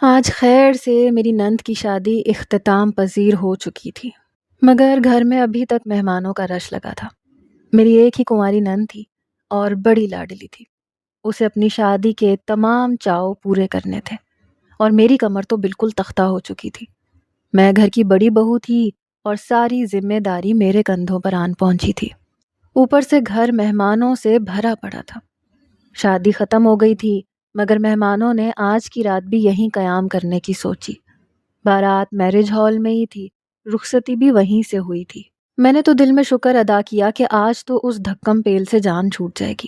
آج خیر سے میری نند کی شادی اختتام پذیر ہو چکی تھی، مگر گھر میں ابھی تک مہمانوں کا رش لگا تھا۔ میری ایک ہی کنواری نند تھی اور بڑی لاڈلی تھی۔ اسے اپنی شادی کے تمام چاؤ پورے کرنے تھے اور میری کمر تو بالکل تختہ ہو چکی تھی۔ میں گھر کی بڑی بہو تھی اور ساری ذمہ داری میرے کندھوں پر آن پہنچی تھی۔ اوپر سے گھر مہمانوں سے بھرا پڑا تھا۔ شادی ختم ہو گئی تھی، مگر مہمانوں نے آج کی رات بھی یہیں قیام کرنے کی سوچی۔ بارات میرج ہال میں ہی تھی، رخصتی بھی وہیں سے ہوئی تھی۔ میں نے تو دل میں شکر ادا کیا کہ آج تو اس دھکم پیل سے جان چھوٹ جائے گی،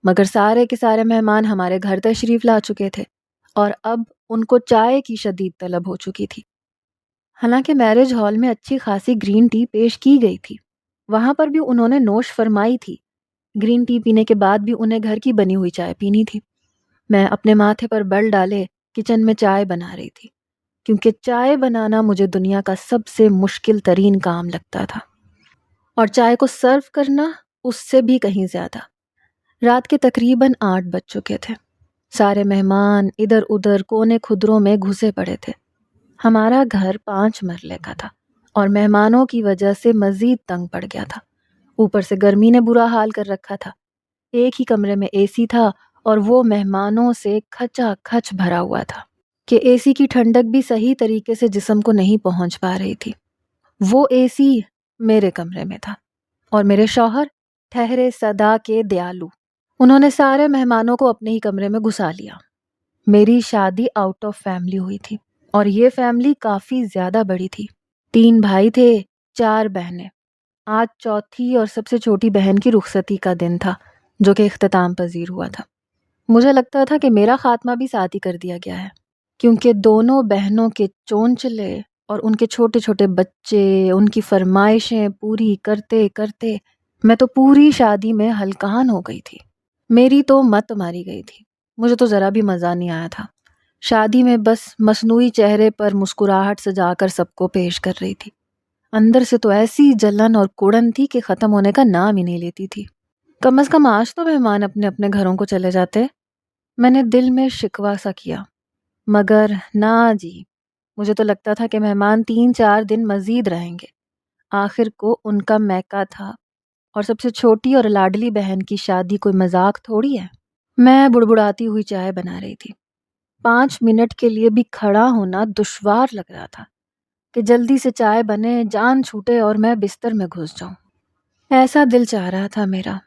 مگر سارے کے سارے مہمان ہمارے گھر تشریف لا چکے تھے اور اب ان کو چائے کی شدید طلب ہو چکی تھی۔ حالانکہ میرج ہال میں اچھی خاصی گرین ٹی پیش کی گئی تھی، وہاں پر بھی انہوں نے نوش فرمائی تھی۔ گرین ٹی پینے کے بعد بھی انہیں گھر کی بنی ہوئی چائے پینی تھی۔ میں اپنے ماتھے پر بل ڈالے کچن میں چائے بنا رہی تھی، کیونکہ چائے بنانا مجھے دنیا کا سب سے مشکل ترین کام لگتا تھا، اور چائے کو سرو کرنا اس سے بھی کہیں زیادہ۔ رات کے تقریباً 8 بج چکے تھے۔ سارے مہمان ادھر ادھر کونے کھدروں میں گھسے پڑے تھے۔ ہمارا گھر 5 مرلے کا تھا اور مہمانوں کی وجہ سے مزید تنگ پڑ گیا تھا۔ اوپر سے گرمی نے برا حال کر رکھا تھا۔ ایک ہی کمرے میں اے سی تھا اور وہ مہمانوں سے کھچا کھچ بھرا ہوا تھا کہ اے سی کی ٹھنڈک بھی صحیح طریقے سے جسم کو نہیں پہنچ پا رہی تھی۔ وہ اے سی میرے کمرے میں تھا اور میرے شوہر ٹھہرے صدا کے دیالو۔ انہوں نے سارے مہمانوں کو اپنے ہی کمرے میں گھسا لیا۔ میری شادی آؤٹ آف فیملی ہوئی تھی اور یہ فیملی کافی زیادہ بڑی تھی۔ 3 بھائی تھے، 4 بہنیں۔ آج چوتھی اور سب سے چھوٹی بہن کی رخصتی کا دن تھا، جو کہ اختتام پذیر ہوا تھا۔ مجھے لگتا تھا کہ میرا خاتمہ بھی ساتھ ہی کر دیا گیا ہے، کیونکہ دونوں بہنوں کے چونچلے اور ان کے چھوٹے چھوٹے بچے ان کی فرمائشیں پوری کرتے کرتے میں تو پوری شادی میں ہلکان ہو گئی تھی۔ میری تو مت ماری گئی تھی۔ مجھے تو ذرا بھی مزہ نہیں آیا تھا۔ شادی میں بس مصنوعی چہرے پر مسکراہٹ سجا کر سب کو پیش کر رہی تھی۔ اندر سے تو ایسی جلن اور کڑن تھی کہ ختم ہونے کا نام ہی نہیں لیتی تھی۔ کم از کم آج تو مہمان اپنے اپنے گھروں کو چلے جاتے، میں نے دل میں شکوہ سا کیا۔ مگر نہ جی، مجھے تو لگتا تھا کہ مہمان 3-4 دن مزید رہیں گے۔ آخر کو ان کا میکا تھا اور سب سے چھوٹی اور لاڈلی بہن کی شادی کوئی مذاق تھوڑی ہے۔ میں بڑبڑاتی ہوئی چائے بنا رہی تھی۔ 5 منٹ کے لیے بھی کھڑا ہونا دشوار لگ رہا تھا کہ جلدی سے چائے بنے، جان چھوٹے اور میں بستر میں گھس جاؤں۔ ایسا دل چاہ رہا تھا میرا۔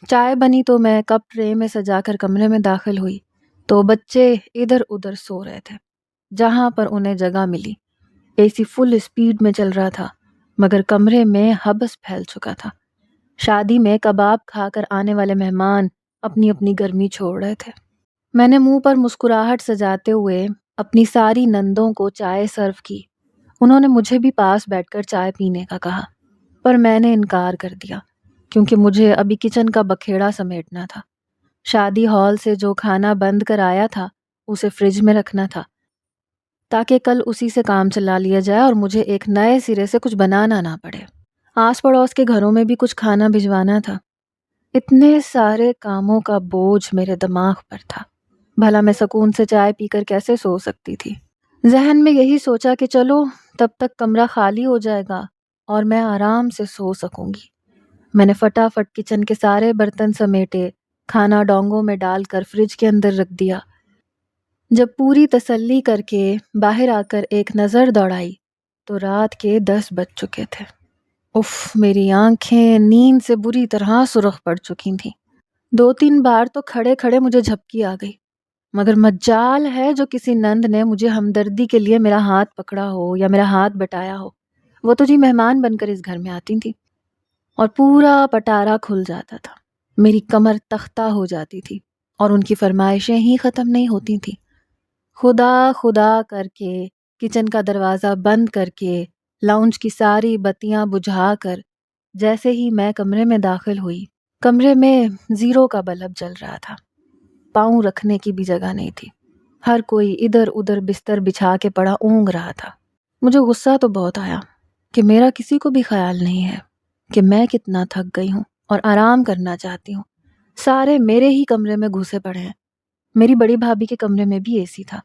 چائے بنی تو میں کپ ٹرے میں سجا کر کمرے میں داخل ہوئی تو بچے ادھر ادھر سو رہے تھے جہاں پر انہیں جگہ ملی۔ اے سی فل اسپیڈ میں چل رہا تھا، مگر کمرے میں حبس پھیل چکا تھا۔ شادی میں کباب کھا کر آنے والے مہمان اپنی اپنی گرمی چھوڑ رہے تھے۔ میں نے منہ پر مسکراہٹ سجاتے ہوئے اپنی ساری نندوں کو چائے سرو کی۔ انہوں نے مجھے بھی پاس بیٹھ کر چائے پینے کا کہا، پر میں نے انکار کر دیا، کیونکہ مجھے ابھی کچن کا بکھیڑا سمیٹنا تھا۔ شادی ہال سے جو کھانا بند کر آیا تھا اسے فریج میں رکھنا تھا، تاکہ کل اسی سے کام چلا لیا جائے اور مجھے ایک نئے سرے سے کچھ بنانا نہ پڑے۔ آس پڑوس کے گھروں میں بھی کچھ کھانا بھجوانا تھا۔ اتنے سارے کاموں کا بوجھ میرے دماغ پر تھا۔ بھلا میں سکون سے چائے پی کر کیسے سو سکتی تھی؟ ذہن میں یہی سوچا کہ چلو تب تک کمرہ خالی ہو جائے گا اور میں آرام سے سو سکوں گی۔ میں نے فٹافٹ کچن کے سارے برتن سمیٹے، کھانا ڈونگوں میں ڈال کر فریج کے اندر رکھ دیا۔ جب پوری تسلی کر کے باہر آ کر ایک نظر دوڑائی تو رات کے 10 بج چکے تھے۔ اف، میری آنکھیں نیند سے بری طرح سرخ پڑ چکی تھیں۔ 2-3 بار تو کھڑے کھڑے مجھے جھپکی آ گئی، مگر مجال ہے جو کسی نند نے مجھے ہمدردی کے لیے میرا ہاتھ پکڑا ہو یا میرا ہاتھ بٹایا ہو۔ وہ تو جی مہمان بن کر اس گھر میں آتی تھی اور پورا پٹارا کھل جاتا تھا، میری کمر تختہ ہو جاتی تھی اور ان کی فرمائشیں ہی ختم نہیں ہوتی تھیں۔ خدا خدا کر کے کچن کا دروازہ بند کر کے لاؤنج کی ساری بتیاں بجھا کر جیسے ہی میں کمرے میں داخل ہوئی، کمرے میں 0 کا بلب جل رہا تھا۔ پاؤں رکھنے کی بھی جگہ نہیں تھی۔ ہر کوئی ادھر ادھر بستر بچھا کے پڑا اونگ رہا تھا۔ مجھے غصہ تو بہت آیا کہ میرا کسی کو بھی خیال نہیں ہے کہ میں کتنا تھک گئی ہوں اور آرام کرنا چاہتی ہوں۔ سارے میرے ہی کمرے میں گھسے پڑے ہیں۔ میری بڑی بھابھی کے کمرے میں بھی اے سی تھا،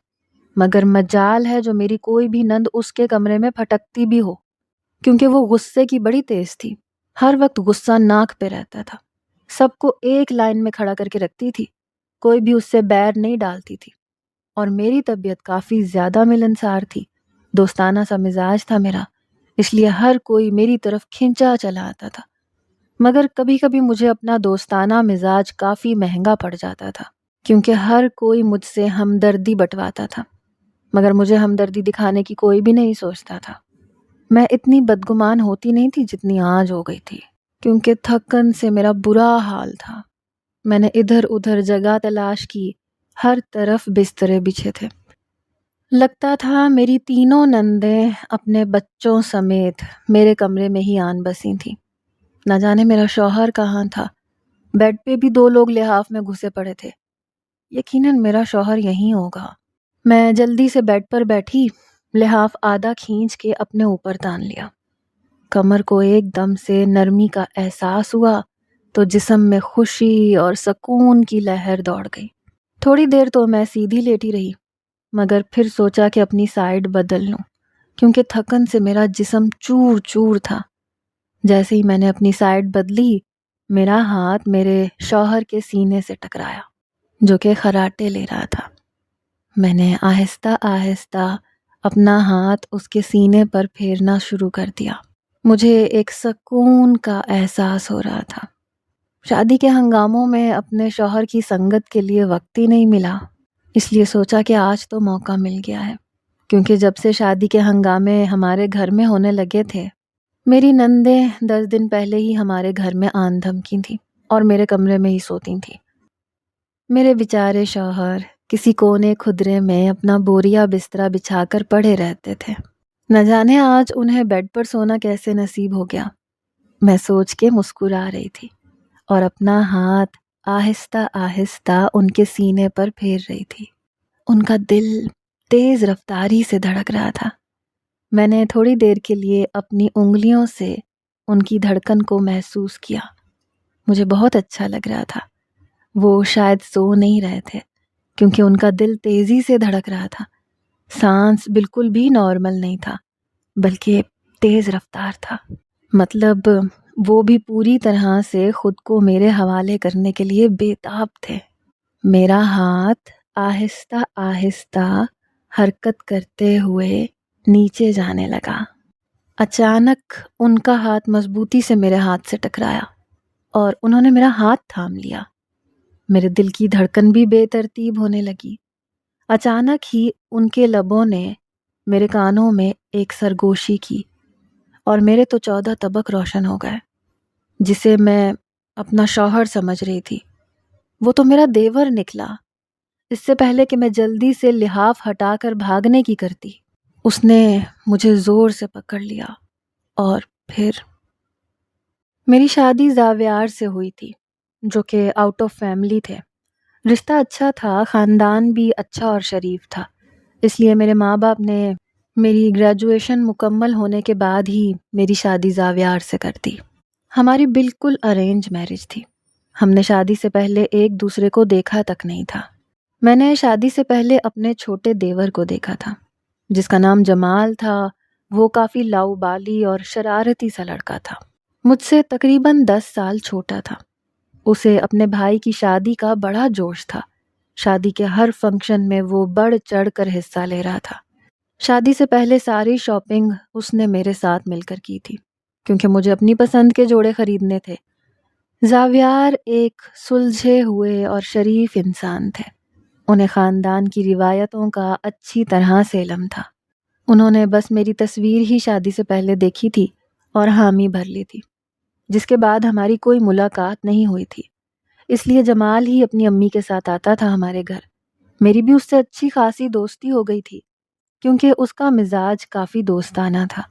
مگر مجال ہے جو میری کوئی بھی نند اس کے کمرے میں پھٹکتی بھی ہو، کیونکہ وہ غصے کی بڑی تیز تھی، ہر وقت غصہ ناک پہ رہتا تھا، سب کو ایک لائن میں کھڑا کر کے رکھتی تھی، کوئی بھی اس سے بیر نہیں ڈالتی تھی، اور میری طبیعت کافی زیادہ ملنسار تھی، دوستانہ سا مزاج تھا میرا، اس لیے ہر کوئی میری طرف کھنچا چلا آتا تھا، مگر کبھی کبھی مجھے اپنا دوستانہ مزاج کافی مہنگا پڑ جاتا تھا، کیونکہ ہر کوئی مجھ سے ہمدردی بٹواتا تھا، مگر مجھے ہمدردی دکھانے کی کوئی بھی نہیں سوچتا تھا۔ میں اتنی بدگمان ہوتی نہیں تھی جتنی آج ہو گئی تھی، کیونکہ تھکن سے میرا برا حال تھا۔ میں نے ادھر ادھر جگہ تلاش کی، ہر طرف بسترے بچھے تھے، لگتا تھا میری تینوں نندیں اپنے بچوں سمیت میرے کمرے میں ہی آن بسی تھیں۔ نہ جانے میرا شوہر کہاں تھا، بیڈ پہ بھی 2 لوگ لحاف میں گھسے پڑے تھے، یقیناً میرا شوہر یہیں ہوگا۔ میں جلدی سے بیڈ پر بیٹھی، لحاف آدھا کھینچ کے اپنے اوپر تان لیا، کمر کو ایک دم سے نرمی کا احساس ہوا تو جسم میں خوشی اور سکون کی لہر دوڑ گئی۔ تھوڑی دیر تو میں سیدھی لیٹی رہی، مگر پھر سوچا کہ اپنی سائیڈ بدل لوں، کیونکہ تھکن سے میرا جسم چور چور تھا۔ جیسے ہی میں نے اپنی سائیڈ بدلی، میرا ہاتھ میرے شوہر کے سینے سے ٹکرایا، جو کہ خراٹے لے رہا تھا۔ میں نے آہستہ آہستہ اپنا ہاتھ اس کے سینے پر پھیرنا شروع کر دیا۔ مجھے ایک سکون کا احساس ہو رہا تھا۔ شادی کے ہنگاموں میں اپنے شوہر کی سنگت کے لیے وقت ہی نہیں ملا، اس لیے سوچا کہ آج تو موقع مل گیا ہے، کیونکہ جب سے شادی کے ہنگامے ہمارے گھر میں ہونے لگے تھے، میری نندیں 10 دن پہلے ہی ہمارے گھر میں آن دھمکی تھیں اور میرے کمرے میں ہی سوتی تھیں۔ میرے بیچارے شوہر کسی کونے کھدرے میں اپنا بوریا بسترا بچھا کر پڑے رہتے تھے، نہ جانے آج انہیں بیڈ پر سونا کیسے نصیب ہو گیا۔ میں سوچ کے مسکرا رہی تھی اور اپنا ہاتھ آہستہ آہستہ ان کے سینے پر پھیر رہی تھی۔ ان کا دل تیز رفتاری سے دھڑک رہا تھا۔ میں نے تھوڑی دیر کے لیے اپنی انگلیوں سے ان کی دھڑکن کو محسوس کیا۔ مجھے بہت اچھا لگ رہا تھا۔ وہ شاید سو نہیں رہے تھے، کیونکہ ان کا دل تیزی سے دھڑک رہا تھا۔ سانس بالکل بھی نارمل نہیں تھا، بلکہ تیز رفتار تھا۔ مطلب وہ بھی پوری طرح سے خود کو میرے حوالے کرنے کے لیے بے تاب تھے۔ میرا ہاتھ آہستہ آہستہ حرکت کرتے ہوئے نیچے جانے لگا۔ اچانک ان کا ہاتھ مضبوطی سے میرے ہاتھ سے ٹکرایا اور انہوں نے میرا ہاتھ تھام لیا۔ میرے دل کی دھڑکن بھی بے ترتیب ہونے لگی۔ اچانک ہی ان کے لبوں نے میرے کانوں میں ایک سرگوشی کی اور میرے تو 14 طبق روشن ہو گئے۔ جسے میں اپنا شوہر سمجھ رہی تھی، وہ تو میرا دیور نکلا۔ اس سے پہلے کہ میں جلدی سے لحاف ہٹا کر بھاگنے کی کرتی، اس نے مجھے زور سے پکڑ لیا، اور پھر میری شادی زاویار سے ہوئی تھی، جو کہ آؤٹ آف فیملی تھے۔ رشتہ اچھا تھا، خاندان بھی اچھا اور شریف تھا، اس لیے میرے ماں باپ نے میری گریجویشن مکمل ہونے کے بعد ہی میری شادی زاویار سے کر دی۔ ہماری بالکل ارینج میرج تھی۔ ہم نے شادی سے پہلے ایک دوسرے کو دیکھا تک نہیں تھا۔ میں نے شادی سے پہلے اپنے چھوٹے دیور کو دیکھا تھا، جس کا نام جمال تھا۔ وہ کافی لاؤبالی اور شرارتی سا لڑکا تھا، مجھ سے تقریباً 10 سال چھوٹا تھا۔ اسے اپنے بھائی کی شادی کا بڑا جوش تھا۔ شادی کے ہر فنکشن میں وہ بڑھ چڑھ کر حصہ لے رہا تھا۔ شادی سے پہلے ساری شاپنگ اس نے میرے ساتھ مل کر کی تھی، کیونکہ مجھے اپنی پسند کے جوڑے خریدنے تھے۔ زاویار ایک سلجھے ہوئے اور شریف انسان تھے۔ انہیں خاندان کی روایتوں کا اچھی طرح سے علم تھا۔ انہوں نے بس میری تصویر ہی شادی سے پہلے دیکھی تھی اور حامی بھر لی تھی، جس کے بعد ہماری کوئی ملاقات نہیں ہوئی تھی۔ اس لیے جمال ہی اپنی امی کے ساتھ آتا تھا ہمارے گھر۔ میری بھی اس سے اچھی خاصی دوستی ہو گئی تھی، کیونکہ اس کا مزاج کافی دوستانہ تھا۔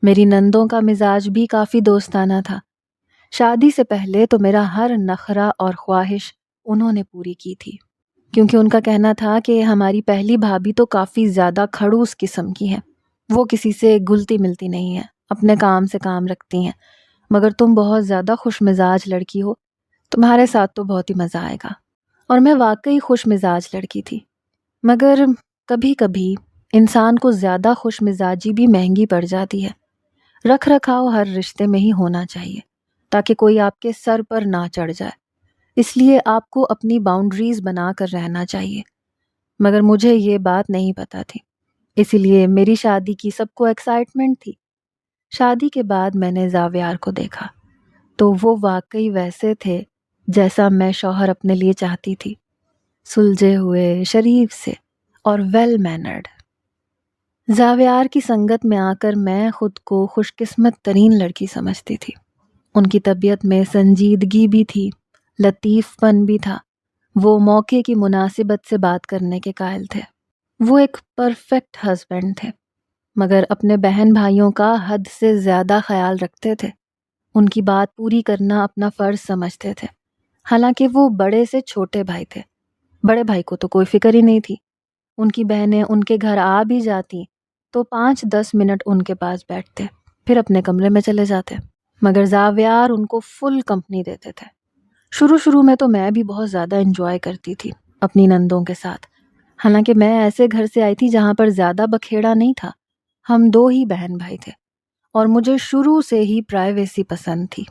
میری نندوں کا مزاج بھی کافی دوستانہ تھا۔ شادی سے پہلے تو میرا ہر نخرہ اور خواہش انہوں نے پوری کی تھی، کیونکہ ان کا کہنا تھا کہ ہماری پہلی بھابھی تو کافی زیادہ کھڑوس قسم کی ہے، وہ کسی سے گھلتی ملتی نہیں ہے، اپنے کام سے کام رکھتی ہیں، مگر تم بہت زیادہ خوش مزاج لڑکی ہو، تمہارے ساتھ تو بہت ہی مزہ آئے گا۔ اور میں واقعی خوش مزاج لڑکی تھی، مگر کبھی کبھی انسان کو زیادہ خوش مزاجی بھی مہنگی پڑ جاتی ہے۔ رکھ رکھاؤ ہر رشتے میں ہی ہونا چاہیے تاکہ کوئی آپ کے سر پر نہ چڑھ جائے، اس لیے آپ کو اپنی باؤنڈریز بنا کر رہنا چاہیے۔ مگر مجھے یہ بات نہیں پتہ تھی، اسی لیے میری شادی کی سب کو ایکسائٹمنٹ تھی۔ شادی کے بعد میں نے زاویار کو دیکھا تو وہ واقعی ویسے تھے جیسا میں شوہر اپنے لیے چاہتی تھی، سلجھے ہوئے، شریف سے اور ویل مینرڈ۔ زاویار کی سنگت میں آ کر میں خود کو خوش قسمت ترین لڑکی سمجھتی تھی۔ ان کی طبیعت میں سنجیدگی بھی تھی، لطیف پن بھی تھا، وہ موقع کی مناسبت سے بات کرنے کے قائل تھے۔ وہ ایک پرفیکٹ ہسبینڈ تھے، مگر اپنے بہن بھائیوں کا حد سے زیادہ خیال رکھتے تھے۔ ان کی بات پوری کرنا اپنا فرض سمجھتے تھے، حالانکہ وہ بڑے سے چھوٹے بھائی تھے۔ بڑے بھائی کو تو کوئی فکر ہی نہیں تھی، ان کی بہنیں ان کے گھر آ بھی جاتی تو 5-10 منٹ ان کے پاس بیٹھتے، پھر اپنے کمرے میں چلے جاتے۔ مگر زاویار ان کو فل کمپنی دیتے تھے۔ شروع میں تو میں بھی بہت زیادہ انجوائے کرتی تھی اپنی نندوں کے ساتھ، حالانکہ میں ایسے گھر سے آئی تھی جہاں پر زیادہ بکھیڑا نہیں تھا، ہم 2 ہی بہن بھائی تھے اور مجھے شروع سے ہی پرائیویسی پسند تھی۔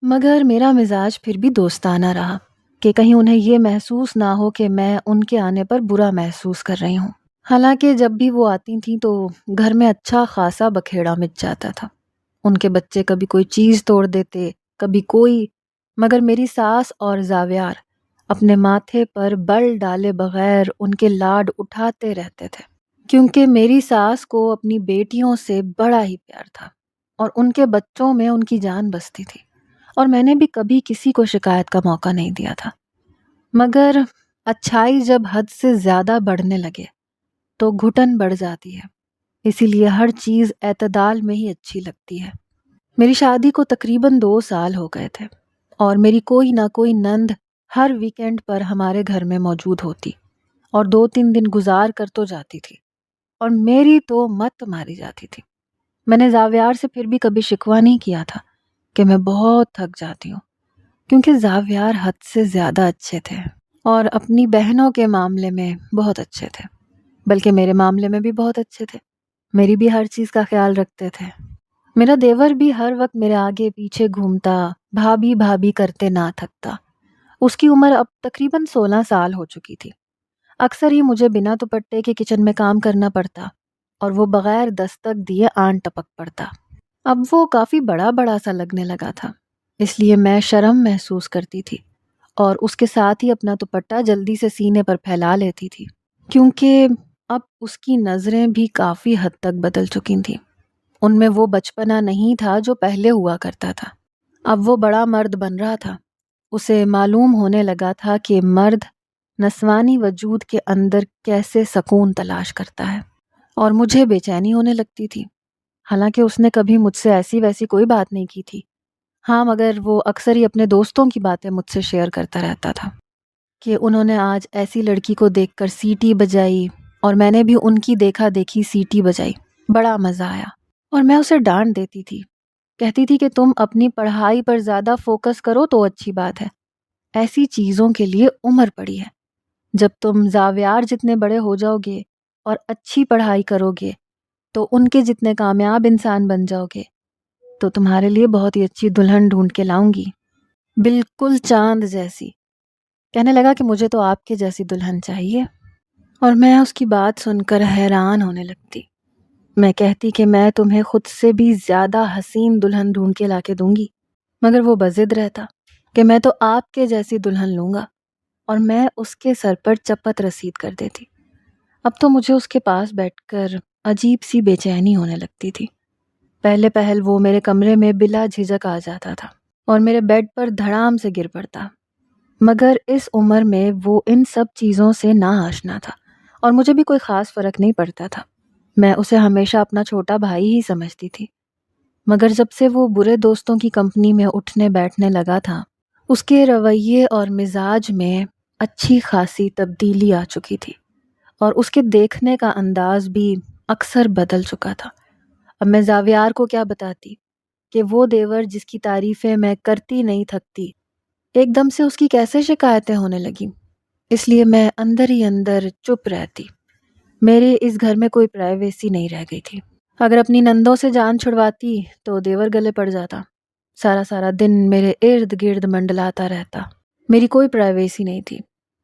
مگر میرا مزاج پھر بھی دوستانہ رہا کہ کہیں انہیں یہ محسوس نہ ہو کہ میں ان کے آنے پر برا محسوس کر رہی ہوں۔ حالانکہ جب بھی وہ آتی تھیں تو گھر میں اچھا خاصا بکھیڑا مچ جاتا تھا۔ ان کے بچے کبھی کوئی چیز توڑ دیتے، کبھی کوئی، مگر میری ساس اور زاویار اپنے ماتھے پر بل ڈالے بغیر ان کے لاڈ اٹھاتے رہتے تھے، کیونکہ میری ساس کو اپنی بیٹیوں سے بڑا ہی پیار تھا اور ان کے بچوں میں ان کی جان بستی تھی، اور میں نے بھی کبھی کسی کو شکایت کا موقع نہیں دیا تھا۔ مگر اچھائی جب حد سے زیادہ بڑھنے لگے تو گھٹن بڑھ جاتی ہے، اسی لیے ہر چیز اعتدال میں ہی اچھی لگتی ہے۔ میری شادی کو تقریباً 2 سال ہو گئے تھے اور میری کوئی نہ کوئی نند ہر ویکنڈ پر ہمارے گھر میں موجود ہوتی اور 2-3 دن گزار کر تو جاتی تھی، اور میری تو مت ماری جاتی تھی۔ میں نے زاویار سے پھر بھی کبھی شکوہ نہیں کیا تھا کہ میں بہت تھک جاتی ہوں، کیونکہ زاویار حد سے زیادہ اچھے تھے اور اپنی بہنوں کے معاملے میں بہت اچھے تھے، بلکہ میرے معاملے میں بھی بہت اچھے تھے، میری بھی ہر چیز کا خیال رکھتے تھے۔ میرا دیور بھی ہر وقت میرے آگے پیچھے گھومتا، بھابھی بھابھی کرتے نہ تھکتا۔ اس کی عمر اب تقریباً 16 سال ہو چکی تھی۔ اکثر ہی مجھے بنا دوپٹے کے کچن میں کام کرنا پڑتا اور وہ بغیر دستک دیے آن ٹپک پڑتا۔ اب وہ کافی بڑا بڑا سا لگنے لگا تھا، اس لیے میں شرم محسوس کرتی تھی اور اس کے ساتھ ہی اپنا دوپٹہ جلدی سے سینے پر پھیلا لیتی تھی، کیونکہ اب اس کی نظریں بھی کافی حد تک بدل چکی تھیں۔ ان میں وہ بچپنا نہیں تھا جو پہلے ہوا کرتا تھا۔ اب وہ بڑا مرد بن رہا تھا، اسے معلوم ہونے لگا تھا کہ مرد نسوانی وجود کے اندر کیسے سکون تلاش کرتا ہے، اور مجھے بے چینی ہونے لگتی تھی۔ حالانکہ اس نے کبھی مجھ سے ایسی ویسی کوئی بات نہیں کی تھی، ہاں مگر وہ اکثر ہی اپنے دوستوں کی باتیں مجھ سے شیئر کرتا رہتا تھا کہ انہوں نے آج ایسی لڑکی کو دیکھ کر سیٹی بجائی اور میں نے بھی ان کی دیکھا دیکھی سیٹی بجائی، بڑا مزہ آیا۔ اور میں اسے ڈانٹ دیتی تھی، کہتی تھی کہ تم اپنی پڑھائی پر زیادہ فوکس کرو تو اچھی بات ہے، ایسی چیزوں کے لیے عمر پڑی ہے۔ جب تم زاویار جتنے بڑے ہو جاؤ گے اور اچھی پڑھائی کرو گے تو ان کے جتنے کامیاب انسان بن جاؤ گے تو تمہارے لیے بہت ہی اچھی دلہن ڈھونڈ کے لاؤں گی، بالکل چاند جیسی۔ کہنے لگا کہ مجھے تو آپ کے جیسی دلہن چاہیے، اور میں اس کی بات سن کر حیران ہونے لگتی۔ میں کہتی کہ میں تمہیں خود سے بھی زیادہ حسین دلہن ڈھونڈ کے لا کے دوں گی، مگر وہ بضد رہتا کہ میں تو آپ کے جیسی دلہن لوں گا، اور میں اس کے سر پر چپت رسید کر دیتی۔ اب تو مجھے اس کے پاس بیٹھ کر عجیب سی بے چینی ہونے لگتی تھی۔ پہلے پہل وہ میرے کمرے میں بلا جھجک آ جاتا تھا اور میرے بیڈ پر دھڑام سے گر پڑتا، مگر اس عمر میں وہ ان سب چیزوں سے نا آشنا تھا اور مجھے بھی کوئی خاص فرق نہیں پڑتا تھا۔ میں اسے ہمیشہ اپنا چھوٹا بھائی ہی سمجھتی تھی، مگر جب سے وہ برے دوستوں کی کمپنی میں اٹھنے بیٹھنے لگا تھا، اس کے رویے اور مزاج میں اچھی خاصی تبدیلی آ چکی تھی اور اس کے دیکھنے کا انداز بھی اکثر بدل چکا تھا۔ اب میں زاویار کو کیا بتاتی کہ وہ دیور جس کی تعریفیں میں کرتی نہیں تھکتی، ایک دم سے اس کی کیسے شکایتیں ہونے لگیں۔ اس لیے میں اندر ہی اندر چپ رہتی میرے اس گھر میں کوئی پرائیویسی نہیں رہ گئی تھی۔ اگر اپنی نندوں سے جان چھڑواتی تو دیور گلے پڑ جاتا، سارا سارا دن میرے ارد گرد منڈلاتا رہتا۔ میری کوئی پرائیویسی نہیں تھی۔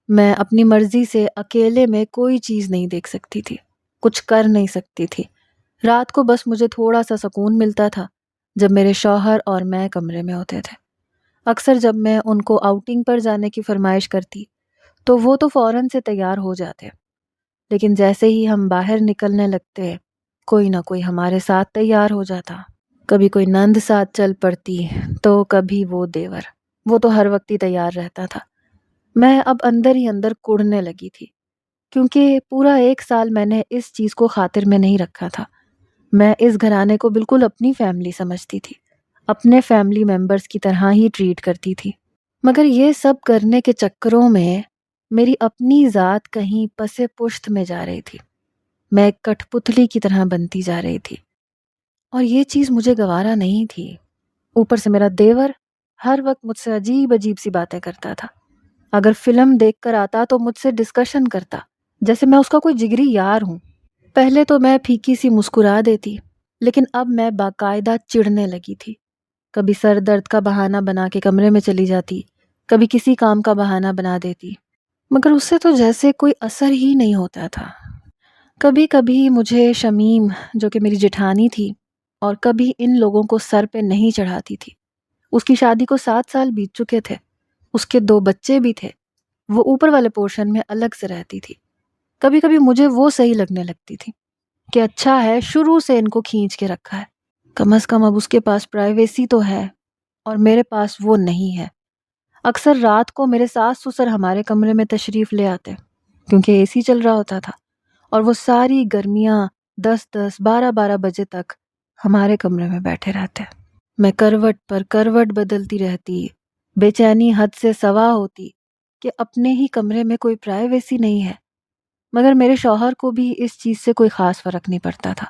میں اپنی مرضی سے اکیلے میں کوئی چیز نہیں دیکھ سکتی تھی، کچھ کر نہیں سکتی تھی۔ رات کو بس مجھے تھوڑا سا سکون ملتا تھا جب میرے شوہر اور میں کمرے میں ہوتے تھے۔ اکثر جب میں ان کو آؤٹنگ پر جانے کی فرمائش کرتی تو وہ تو فوراً سے تیار ہو جاتے، لیکن جیسے ہی ہم باہر نکلنے لگتے کوئی نہ کوئی ہمارے ساتھ تیار ہو جاتا۔ کبھی کوئی نند ساتھ چل پڑتی تو کبھی وہ دیور، وہ تو ہر وقت ہی تیار رہتا تھا۔ میں اب اندر ہی اندر کڑنے لگی تھی، کیونکہ پورا 1 سال میں نے اس چیز کو خاطر میں نہیں رکھا تھا۔ میں اس گھرانے کو بالکل اپنی فیملی سمجھتی تھی، اپنے فیملی ممبرز کی طرح ہی ٹریٹ کرتی تھی۔ مگر یہ سب کرنے کے چکروں میں میری اپنی ذات کہیں پس پشت میں جا رہی تھی۔ میں ایک کٹھ پتلی کی طرح بنتی جا رہی تھی، اور یہ چیز مجھے گوارا نہیں تھی۔ اوپر سے میرا دیور ہر وقت مجھ سے عجیب عجیب سی باتیں کرتا تھا۔ اگر فلم دیکھ کر آتا تو مجھ سے ڈسکشن کرتا جیسے میں اس کا کوئی جگری یار ہوں۔ پہلے تو میں پھیکی سی مسکرا دیتی، لیکن اب میں باقاعدہ چڑھنے لگی تھی۔ کبھی سر درد کا بہانہ بنا کے کمرے میں چلی جاتی، کبھی کسی کام کا بہانہ بنا دیتی، مگر اس سے تو جیسے کوئی اثر ہی نہیں ہوتا تھا۔ کبھی کبھی مجھے شمیم، جو کہ میری جٹھانی تھی، اور کبھی ان لوگوں کو سر پہ نہیں چڑھاتی تھی۔ اس کی شادی کو 7 سال بیت چکے تھے، اس کے 2 بچے بھی تھے، وہ اوپر والے پورشن میں الگ سے رہتی تھی۔ کبھی کبھی مجھے وہ صحیح لگنے لگتی تھی کہ اچھا ہے شروع سے ان کو کھینچ کے رکھا ہے، کم از کم اب اس کے پاس پرائیویسی تو ہے اور میرے پاس وہ نہیں ہے۔ اکثر رات کو میرے ساس سسر ہمارے کمرے میں تشریف لے آتے، کیونکہ اے سی چل رہا ہوتا تھا، اور وہ ساری گرمیاں 10-10 12-12 بجے تک ہمارے کمرے میں بیٹھے رہتے۔ میں کروٹ پر کروٹ بدلتی رہتی، بے چینی حد سے سوا ہوتی کہ اپنے ہی کمرے میں کوئی پرائیویسی نہیں ہے۔ مگر میرے شوہر کو بھی اس چیز سے کوئی خاص فرق نہیں پڑتا تھا،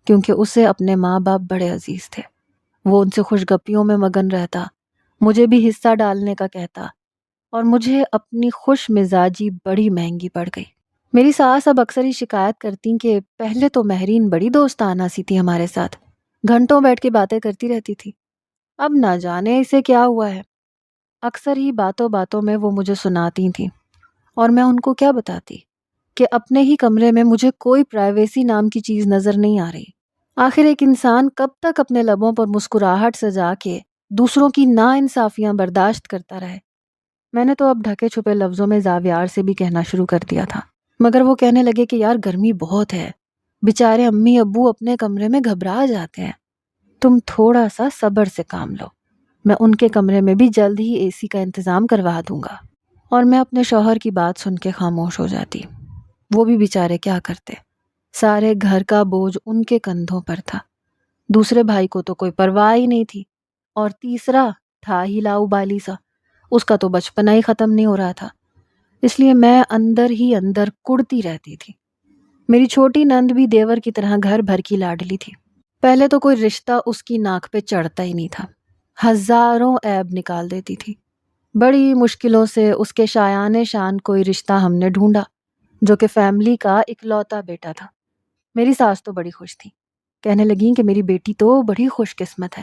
کیونکہ اسے اپنے ماں باپ بڑے عزیز تھے۔ وہ ان سے خوش گپیوں میں مگن رہتا، مجھے بھی حصہ ڈالنے کا کہتا، اور مجھے اپنی خوش مزاجی بڑی مہنگی پڑ گئی۔ میری ساس اب اکثر ہی شکایت کرتی کہ پہلے تو مہرین بڑی دوستانہ سی تھی ہمارے ساتھ، گھنٹوں بیٹھ کے باتیں کرتی رہتی تھی، اب نہ جانے اسے کیا ہوا ہے۔ اکثر ہی باتوں باتوں میں وہ مجھے سناتی تھیں، اور میں ان کو کیا بتاتی کہ اپنے ہی کمرے میں مجھے کوئی پرائیویسی نام کی چیز نظر نہیں آ رہی۔ آخر ایک انسان کب تک اپنے لبوں پر مسکراہٹ سجا کے دوسروں کی ناانصافیاں برداشت کرتا رہے؟ میں نے تو اب ڈھکے چھپے لفظوں میں زاویار سے بھی کہنا شروع کر دیا تھا، مگر وہ کہنے لگے کہ یار گرمی بہت ہے، بیچارے امی ابو اپنے کمرے میں گھبرا جاتے ہیں، تم تھوڑا سا صبر سے کام لو، میں ان کے کمرے میں بھی جلد ہی اے سی کا انتظام کروا دوں گا۔ اور میں اپنے شوہر کی بات سن کے خاموش ہو جاتی۔ وہ بھی بیچارے کیا کرتے، سارے گھر کا بوجھ ان کے کندھوں پر تھا۔ دوسرے بھائی کو تو کوئی پرواہ ہی نہیں تھی، اور تیسرا تھا ہی لاؤ بالی سا، اس کا تو بچپنا ہی ختم نہیں ہو رہا تھا۔ اس لیے میں اندر ہی اندر کڑتی رہتی تھی۔ میری چھوٹی نند بھی دیور کی طرح گھر بھر کی لاڈلی تھی۔ پہلے تو کوئی رشتہ اس کی ناک پہ چڑھتا ہی نہیں تھا، ہزاروں عیب نکال دیتی تھی۔ بڑی مشکلوں سے اس کے شایان شان کوئی رشتہ ہم نے ڈھونڈا، جو کہ فیملی کا اکلوتا بیٹا تھا۔ میری ساس تو بڑی خوش تھی، کہنے لگیں کہ میری بیٹی تو بڑی خوش قسمت ہے،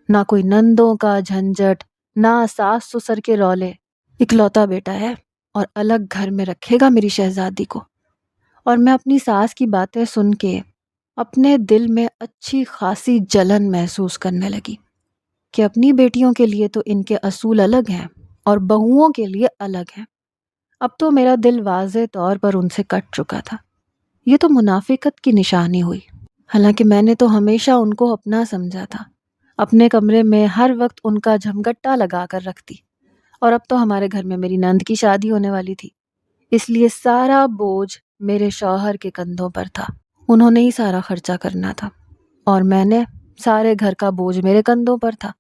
نہ کوئی نندوں کا جھنجٹ، نہ ساس سسر کے رولے، اکلوتا بیٹا ہے اور الگ گھر میں رکھے گا میری شہزادی کو۔ اور میں اپنی ساس کی باتیں سن کے اپنے دل میں اچھی خاصی جلن محسوس کرنے لگی کہ اپنی بیٹیوں کے لیے تو ان کے اصول الگ ہیں اور بہوؤں کے لیے الگ ہیں۔ اب تو میرا دل واضح طور پر ان سے کٹ چکا تھا۔ یہ تو منافقت کی نشانی ہوئی، حالانکہ میں نے تو ہمیشہ ان کو اپنا سمجھا تھا، اپنے کمرے میں ہر وقت ان کا جھمگٹا لگا کر رکھتی۔ اور اب تو ہمارے گھر میں میری نند کی شادی ہونے والی تھی، اس لیے سارا بوجھ میرے شوہر کے کندھوں پر تھا، انہوں نے ہی سارا خرچہ کرنا تھا، اور میں نے سارے گھر کا بوجھ میرے کندھوں پر تھا،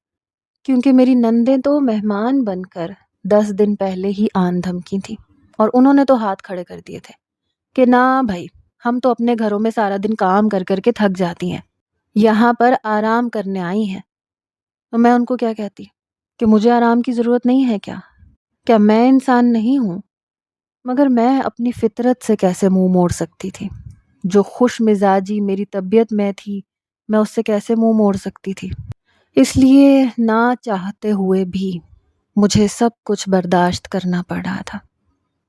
کیونکہ میری نندیں تو مہمان بن کر 10 دن پہلے ہی آن دھمکی تھیں، اور انہوں نے تو ہاتھ کھڑے کر دیے تھے کہ نہ بھائی، ہم تو اپنے گھروں میں سارا دن کام کر کر کے تھک جاتی ہیں، یہاں پر آرام کرنے آئی ہیں۔ تو میں ان کو کیا کہتی کہ مجھے آرام کی ضرورت نہیں ہے کیا میں انسان نہیں ہوں؟ مگر میں اپنی فطرت سے کیسے منہ موڑ سکتی تھی؟ جو خوش مزاجی میری طبیعت میں تھی، میں اس سے کیسے منہ موڑ سکتی تھی؟ اس لیے نہ چاہتے ہوئے بھی مجھے سب کچھ برداشت کرنا پڑ رہا تھا۔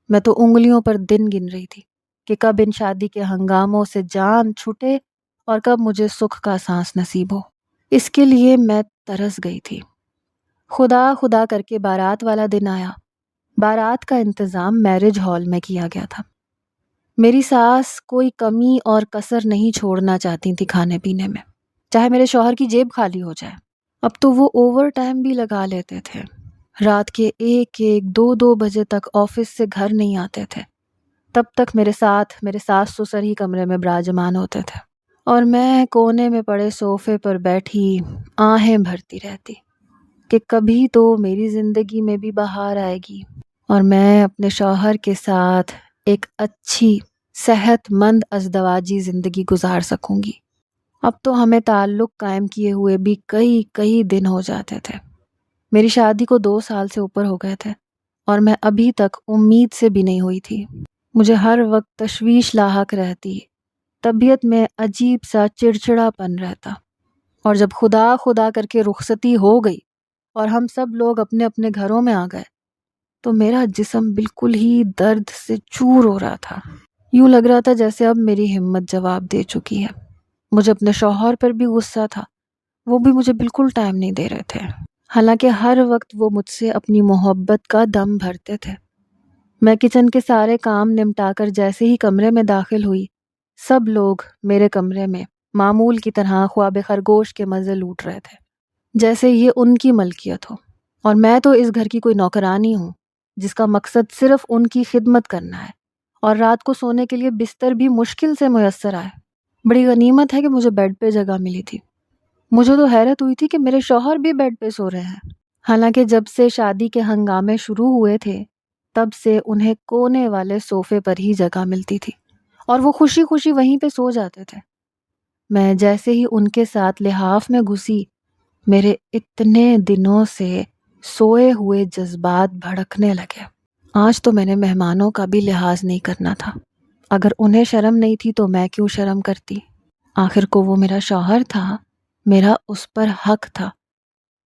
میں تو انگلیوں پر دن گن رہی تھی کہ کب ان شادی کے ہنگاموں سے جان چھوٹے اور کب مجھے سکھ کا سانس نصیب ہو۔ اس کے لیے میں ترس گئی تھی۔ خدا خدا کر کے بارات والا دن آیا۔ بارات کا انتظام میرج ہال میں کیا گیا تھا۔ میری ساس کوئی کمی اور کسر نہیں چھوڑنا چاہتی تھی کھانے پینے میں، چاہے میرے شوہر کی جیب خالی ہو جائے۔ اب تو وہ اوور ٹائم بھی لگا لیتے تھے، رات کے 1-2 بجے تک آفس سے گھر نہیں آتے تھے۔ تب تک میرے ساتھ میرے ساس سسر ہی کمرے میں براجمان ہوتے تھے، اور میں کونے میں پڑے صوفے پر بیٹھی آہیں بھرتی رہتی کہ کبھی تو میری زندگی میں بھی بہار آئے گی اور میں اپنے شوہر کے ساتھ ایک اچھی صحت مند ازدواجی زندگی گزار سکوں گی۔ اب تو ہمیں تعلق قائم کیے ہوئے بھی کئی دن ہو جاتے تھے۔ میری شادی کو 2 سال سے اوپر ہو گئے تھے اور میں ابھی تک امید سے بھی نہیں ہوئی تھی۔ مجھے ہر وقت تشویش لاحق رہتی، طبیعت میں عجیب سا چڑچڑا پن رہتا، اور جب خدا خدا کر کے رخصتی ہو گئی اور ہم سب لوگ اپنے اپنے گھروں میں آ گئے تو میرا جسم بالکل ہی درد سے چور ہو رہا تھا۔ یوں لگ رہا تھا جیسے اب میری ہمت جواب دے چکی ہے۔ مجھے اپنے شوہر پر بھی غصہ تھا، وہ بھی مجھے بالکل ٹائم نہیں دے رہے تھے، حالانکہ ہر وقت وہ مجھ سے اپنی محبت کا دم بھرتے تھے۔ میں کچن کے سارے کام نمٹا کر جیسے ہی کمرے میں داخل ہوئی، سب لوگ میرے کمرے میں معمول کی طرح خواب خرگوش کے مزے لوٹ رہے تھے، جیسے یہ ان کی ملکیت ہو، اور میں تو اس گھر کی کوئی نوکرانی ہوں جس کا مقصد صرف ان کی خدمت کرنا ہے، اور رات کو سونے کے لیے بستر بھی مشکل سے میسر آئے۔ بڑی غنیمت ہے کہ مجھے بیڈ پہ جگہ ملی تھی۔ مجھے تو حیرت ہوئی تھی کہ میرے شوہر بھی بیڈ پہ سو رہے ہیں، حالانکہ جب سے شادی کے ہنگامے شروع ہوئے تھے تب سے انہیں کونے والے صوفے پر ہی جگہ ملتی تھی اور وہ خوشی خوشی وہیں پہ سو جاتے تھے۔ میں جیسے ہی ان کے ساتھ لحاف میں گھسی، میرے اتنے دنوں سے سوئے ہوئے جذبات بھڑکنے لگے۔ آج تو میں نے مہمانوں کا بھی لحاظ نہیں کرنا تھا۔ اگر انہیں شرم نہیں تھی تو میں کیوں شرم کرتی؟ آخر کو وہ میرا شوہر تھا، میرا اس پر حق تھا،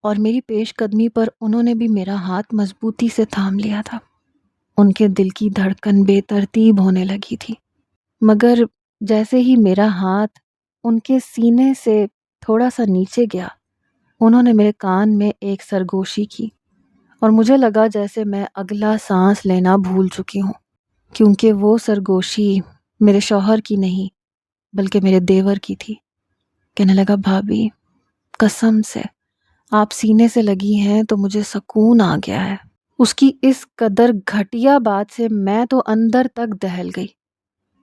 اور میری پیش قدمی پر انہوں نے بھی میرا ہاتھ مضبوطی سے تھام لیا تھا۔ ان کے دل کی دھڑکن بے ترتیب ہونے لگی تھی، مگر جیسے ہی میرا ہاتھ ان کے سینے سے تھوڑا سا نیچے گیا، انہوں نے میرے کان میں ایک سرگوشی کی، اور مجھے لگا جیسے میں اگلا سانس لینا بھول چکی ہوں، کیونکہ وہ سرگوشی میرے شوہر کی نہیں بلکہ میرے دیور کی تھی۔ کہنے لگا، بھابھی قسم سے آپ سینے سے لگی ہیں تو مجھے سکون آ گیا ہے۔ اس کی اس قدر گھٹیا بات سے میں تو اندر تک دہل گئی۔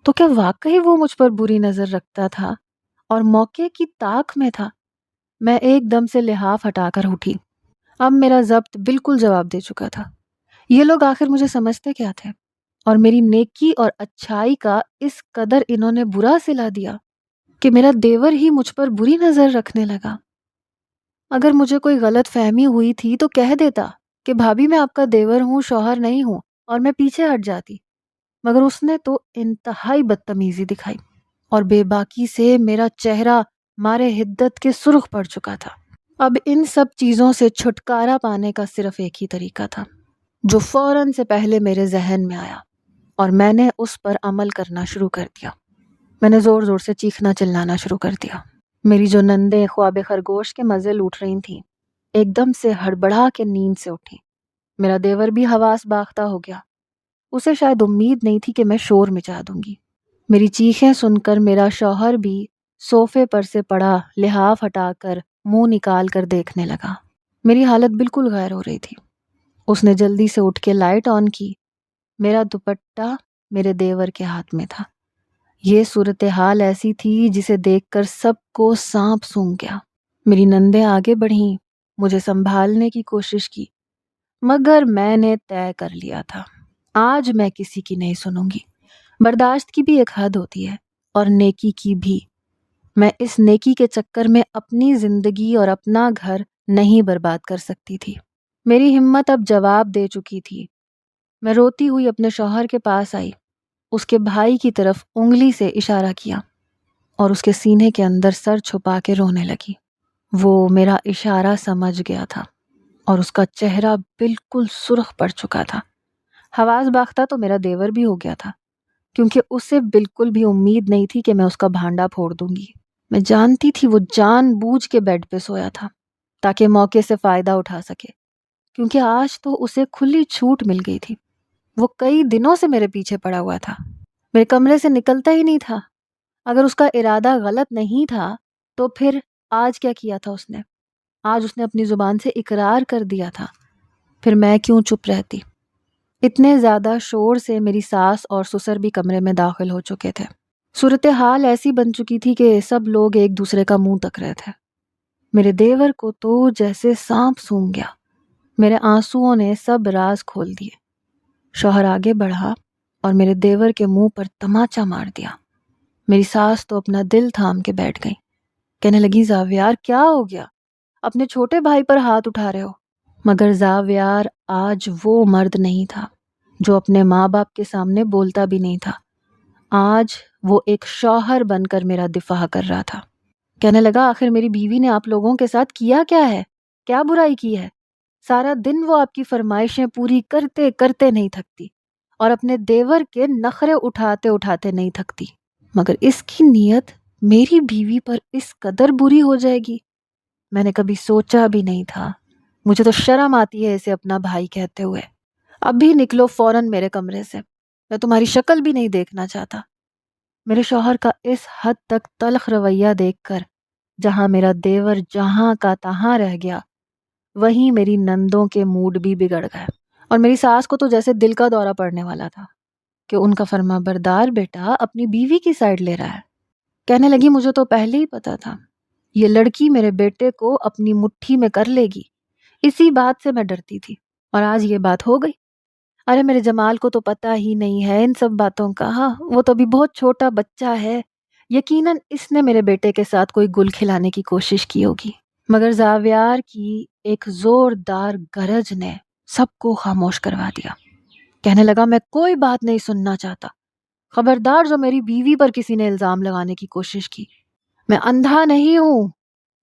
تو کیا واقعی وہ مجھ پر بری نظر رکھتا تھا اور موقع کی طاق میں تھا؟ میں ایک دم سے لحاف ہٹا کر اٹھی۔ اب میرا ضبط بالکل جواب دے چکا تھا۔ یہ لوگ آخر مجھے سمجھتے کیا تھے؟ اور میری نیکی اور اچھائی کا اس قدر انہوں نے برا صلہ دیا کہ میرا دیور ہی مجھ پر بری نظر رکھنے لگا۔ اگر مجھے کوئی غلط فہمی ہوئی تھی تو کہہ دیتا کہ بھابھی میں آپ کا دیور ہوں، شوہر نہیں ہوں، اور میں پیچھے ہٹ جاتی، مگر اس نے تو انتہائی بدتمیزی دکھائی، اور بے باکی سے میرا چہرہ مارے حدت کے سرخ پڑ چکا تھا۔ اب ان سب چیزوں سے چھٹکارا پانے کا صرف ایک ہی طریقہ تھا، جو فوراً سے پہلے میرے ذہن میں آیا، اور میں نے اس پر عمل کرنا شروع کر دیا۔ میں نے زور زور سے چیخنا چلانا شروع کر دیا۔ میری جو نندیں خواب خرگوش کے مزے لوٹ رہی تھیں، ایک دم سے ہڑبڑا کے نیند سے اٹھی۔ میرا دیور بھی حواس باختہ ہو گیا۔ اسے شاید امید نہیں تھی کہ میں شور مچا دوں گی۔ میری چیخیں سن کر میرا شوہر بھی صوفے پر سے پڑا لحاف ہٹا کر منہ نکال کر دیکھنے لگا۔ میری حالت بالکل غیر ہو رہی تھی۔ اس نے جلدی سے اٹھ کے لائٹ آن کی۔ میرا دوپٹہ میرے دیور کے ہاتھ میں تھا۔ یہ صورتحال ایسی تھی جسے دیکھ کر سب کو سانپ سونگھ گیا۔ میری نندیں آگے بڑھیں، مجھے سنبھالنے کی کوشش کی، مگر میں نے طے کر لیا تھا، آج میں کسی کی نہیں سنوں گی۔ برداشت کی بھی ایک حد ہوتی ہے، اور نیکی کی بھی۔ میں اس نیکی کے چکر میں اپنی زندگی اور اپنا گھر نہیں برباد کر سکتی تھی۔ میری ہمت اب جواب دے چکی تھی۔ میں روتی ہوئی اپنے شوہر کے پاس آئی۔ اس کے بھائی کی طرف انگلی سے اشارہ کیا اور اس کے سینے کے اندر سر چھپا کے رونے لگی۔ وہ میرا اشارہ سمجھ گیا تھا اور اس کا چہرہ بالکل سرخ پڑ چکا تھا۔ حواس باختہ تو میرا دیور بھی ہو گیا تھا، کیونکہ اسے بالکل بھی امید نہیں تھی کہ میں اس کا بھانڈا پھوڑ دوں گی۔ میں جانتی تھی وہ جان بوجھ کے بیڈ پہ سویا تھا تاکہ موقع سے فائدہ اٹھا سکے، کیونکہ آج تو اسے کھلی چھوٹ مل گئی تھی۔ وہ کئی دنوں سے میرے پیچھے پڑا ہوا تھا، میرے کمرے سے نکلتا ہی نہیں تھا۔ اگر اس کا ارادہ غلط نہیں تھا تو پھر آج کیا کیا تھا اس نے؟ آج اس نے اپنی زبان سے اقرار کر دیا تھا، پھر میں کیوں چپ رہتی؟ اتنے زیادہ شور سے میری ساس اور سسر بھی کمرے میں داخل ہو چکے تھے۔ صورتحال ایسی بن چکی تھی کہ سب لوگ ایک دوسرے کا منہ تک رہے تھے۔ میرے دیور کو تو جیسے سانپ سونگھ گیا۔ میرے آنسوؤں نے سب راز کھول دیے۔ شوہر آگے بڑھا اور میرے دیور کے منہ پر تماچا مار دیا۔ میری ساس تو اپنا دل تھام کے بیٹھ گئی، کہنے لگی زاویار کیا ہو گیا؟ اپنے چھوٹے بھائی پر ہاتھ اٹھا رہے ہو؟ مگر زاویار آج وہ مرد نہیں تھا جو اپنے ماں باپ کے سامنے بولتا بھی نہیں تھا۔ آج وہ ایک شوہر بن کر میرا دفاع کر رہا تھا۔ کہنے لگا آخر میری بیوی نے آپ لوگوں کے ساتھ کیا کیا ہے؟ کیا برائی کی ہے؟ سارا دن وہ آپ کی فرمائشیں پوری کرتے کرتے نہیں تھکتی اور اپنے دیور کے نخرے اٹھاتے اٹھاتے نہیں تھکتی، مگر اس کی نیت میری بیوی پر اس قدر بری ہو جائے گی، میں نے کبھی سوچا بھی نہیں تھا۔ مجھے تو شرم آتی ہے اسے اپنا بھائی کہتے ہوئے۔ اب بھی نکلو فوراً میرے کمرے سے، میں تمہاری شکل بھی نہیں دیکھنا چاہتا۔ میرے شوہر کا اس حد تک تلخ رویہ دیکھ کر جہاں میرا دیور جہاں کا تہاں رہ گیا، وہیں میری نندوں کے موڈ بھی بگڑ گئے، اور میری ساس کو تو جیسے دل کا دورہ پڑنے والا تھا کہ ان کا فرما بردار بیٹا اپنی بیوی کی سائڈ لے رہا ہے۔ کہنے لگی مجھے تو پہلے ہی پتا تھا یہ لڑکی میرے بیٹے کو اپنی مٹھی میں کر لے گی، اسی بات سے میں ڈرتی تھی، اور آج یہ بات ہو گئی۔ ارے میرے جمال کو تو پتہ ہی نہیں ہے ان سب باتوں کا، وہ تو ابھی بہت چھوٹا بچہ ہے، یقیناً اس نے میرے بیٹے کے ساتھ کوئی گل کھلانے کی کوشش کی ہوگی۔ مگر زاویار کی ایک زوردار گرج نے سب کو خاموش کروا دیا۔ کہنے لگا میں کوئی بات نہیں سننا چاہتا، خبردار جو میری بیوی پر کسی نے الزام لگانے کی کوشش کی۔ میں اندھا نہیں ہوں،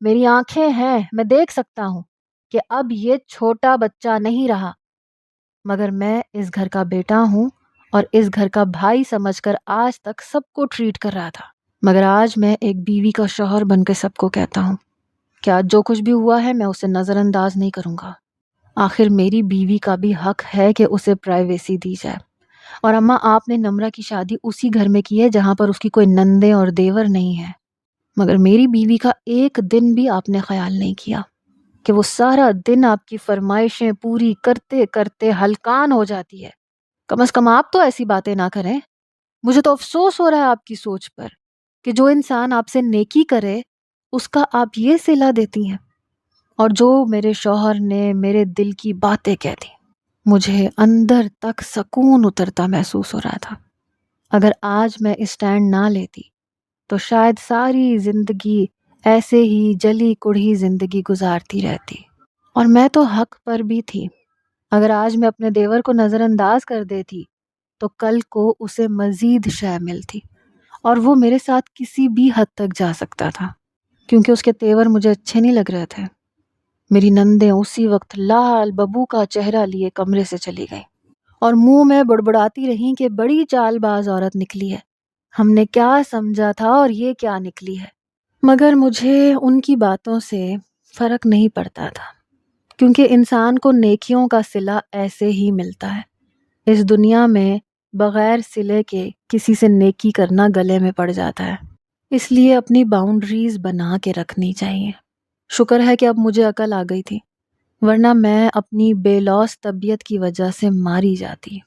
میری آنکھیں ہیں، میں دیکھ سکتا ہوں کہ اب یہ چھوٹا بچہ نہیں رہا، مگر میں اس گھر کا بیٹا ہوں اور اس گھر کا بھائی سمجھ کر آج تک سب کو ٹریٹ کر رہا تھا، مگر آج میں ایک بیوی کا شوہر بن کے سب کو کہتا ہوں کہ آج جو کچھ بھی ہوا ہے میں اسے نظر انداز نہیں کروں گا۔ آخر میری بیوی کا بھی حق ہے کہ اسے پرائیویسی دی جائے، اور اماں آپ نے نمرہ کی شادی اسی گھر میں کی ہے جہاں پر اس کی کوئی نندے اور دیور نہیں ہے، مگر میری بیوی کا ایک دن بھی آپ نے خیال نہیں کیا کہ وہ سارا دن آپ کی فرمائشیں پوری کرتے کرتے ہلکان ہو جاتی ہے۔ کم از کم آپ تو ایسی باتیں نہ کریں۔ مجھے تو افسوس ہو رہا ہے آپ کی سوچ پر کہ جو انسان آپ سے نیکی کرے اس کا آپ یہ صلہ دیتی ہیں، اور جو میرے شوہر نے میرے دل کی باتیں کہہ دی، مجھے اندر تک سکون اترتا محسوس ہو رہا تھا۔ اگر آج میں اسٹینڈ نہ لیتی تو شاید ساری زندگی ایسے ہی جلی کڑھی زندگی گزارتی رہتی، اور میں تو حق پر بھی تھی۔ اگر آج میں اپنے دیور کو نظر انداز کر دیتی تو کل کو اسے مزید شے ملتی، اور وہ میرے ساتھ کسی بھی حد تک جا سکتا تھا، کیونکہ اس کے تیور مجھے اچھے نہیں لگ رہے تھے۔ میری نندیں اسی وقت لال ببو کا چہرہ لیے کمرے سے چلی گئیں اور منہ میں بڑبڑاتی رہیں کہ بڑی چال باز عورت نکلی ہے، ہم نے کیا سمجھا تھا اور یہ کیا نکلی ہے۔ مگر مجھے ان کی باتوں سے فرق نہیں پڑتا تھا، کیونکہ انسان کو نیکیوں کا صلہ ایسے ہی ملتا ہے۔ اس دنیا میں بغیر صلے کے کسی سے نیکی کرنا گلے میں پڑ جاتا ہے، اس لیے اپنی باؤنڈریز بنا کے رکھنی چاہیے۔ شکر ہے کہ اب مجھے عقل آ گئی تھی، ورنہ میں اپنی بے لوث طبیعت کی وجہ سے ماری جاتی۔